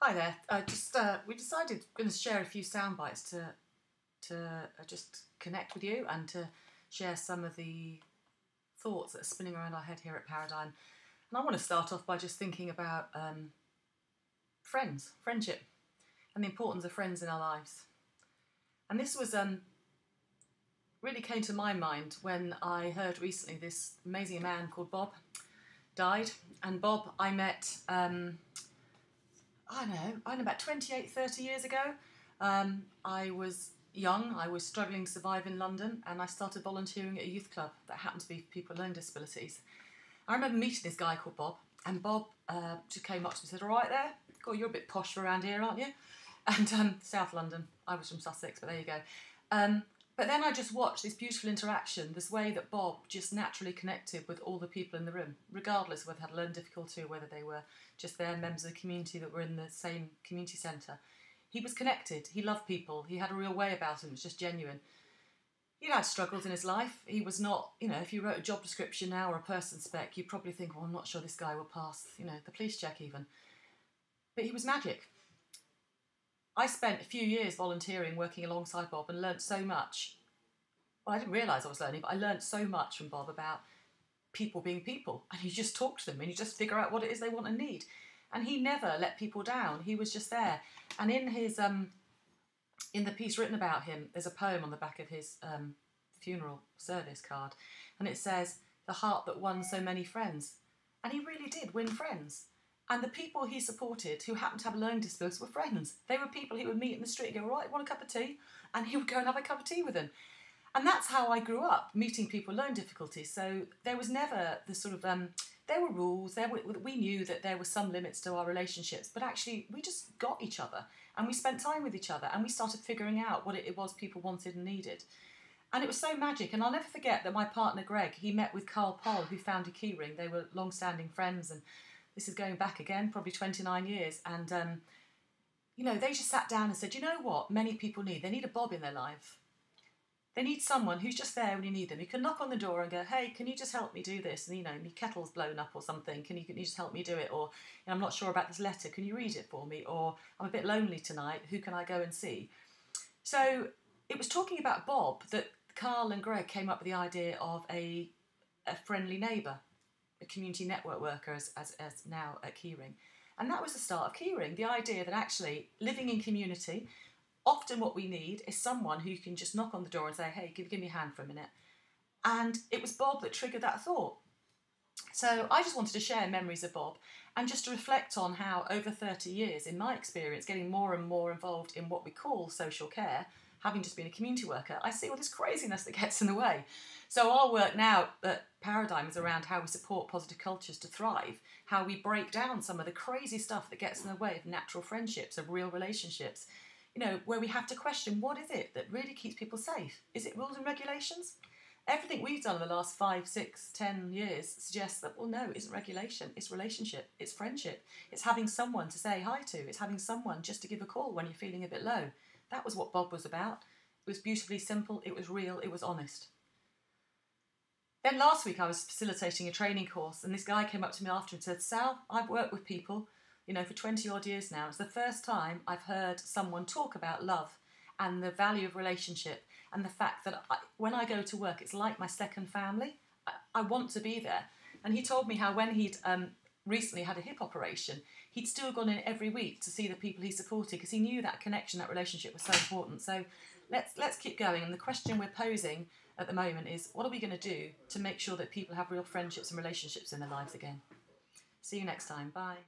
Hi there. We decided we're going to share a few sound bites to just connect with you and to share some of the thoughts that are spinning around our head here at Paradigm. And I want to start off by just thinking about friendship, and the importance of friends in our lives. And this was really came to my mind when I heard recently this amazing man called Bob died. And Bob I met I don't know, about 28, 30 years ago. I was young, I was struggling to survive in London, and I started volunteering at a youth club that happened to be for people with learning disabilities. I remember meeting this guy called Bob, and Bob just came up to me and said, "All right there, God, you're a bit posh around here, aren't you?" And South London, I was from Sussex, but there you go. But then I just watched this beautiful interaction, this way that Bob just naturally connected with all the people in the room, regardless of whether they had learning difficulty or whether they were just there, members of the community that were in the same community centre. He was connected, he loved people, he had a real way about him, it was just genuine. He'd had struggles in his life. He was not, if you wrote a job description now or a person spec, you'd probably think, well, I'm not sure this guy will pass, the police check even. But he was magic. I spent a few years volunteering, working alongside Bob, and learnt so much. Well, I didn't realise I was learning, but I learnt so much from Bob about people being people. And you just talk to them and you just figure out what it is they want and need. And he never let people down. He was just there. And in his in the piece written about him, there's a poem on the back of his funeral service card. And it says, "The heart that won so many friends." And he really did win friends. And the people he supported who happened to have learning disabilities were friends. They were people he would meet in the street and go, "Right, want a cup of tea?" And he would go and have a cup of tea with them. And that's how I grew up, meeting people with learning difficulties. So there was never the sort of, there were rules, we knew that there were some limits to our relationships, but actually we just got each other and we spent time with each other and we started figuring out what it was people wanted and needed. And it was so magic. And I'll never forget that my partner Greg, he met with Carl Poll, who founded Keyring. They were long-standing friends, and this is going back again, probably 29 years. And, they just sat down and said, you know what many people need? They need a Bob in their life. They need someone who's just there when you need them. You can knock on the door and go, "Hey, can you just help me do this? And, my kettle's blown up or something. Can you just help me do it? Or, I'm not sure about this letter. Can you read it for me? Or, I'm a bit lonely tonight. Who can I go and see?" So it was talking about Bob that Carl and Greg came up with the idea of a friendly neighbour, a community network worker as now at Keyring. And that was the start of Keyring, the idea that actually living in community, often what we need is someone who can just knock on the door and say, "Hey, give me a hand for a minute." And it was Bob that triggered that thought. So I just wanted to share memories of Bob and just to reflect on how over 30 years, in my experience, getting more and more involved in what we call social care, having just been a community worker, I see all this craziness that gets in the way. So our work now at Paradigm is around how we support positive cultures to thrive, how we break down some of the crazy stuff that gets in the way of natural friendships, of real relationships, where we have to question, what is it that really keeps people safe? Is it rules and regulations? Everything we've done in the last 5, 6, 10 years suggests that, well, no, it isn't regulation, it's relationship, it's friendship, it's having someone to say hi to, it's having someone just to give a call when you're feeling a bit low. That was what Bob was about. It was beautifully simple, it was real, it was honest. Then last week I was facilitating a training course and this guy came up to me after and said, "Sal, I've worked with people for 20 odd years now. It's the first time I've heard someone talk about love and the value of relationship and the fact that when I go to work, it's like my second family. I want to be there." And he told me how when he'd recently had a hip operation, he'd still gone in every week to see the people he supported because he knew that connection, that relationship was so important. So let's keep going. And the question we're posing at the moment is, what are we going to do to make sure that people have real friendships and relationships in their lives again? See you next time. Bye.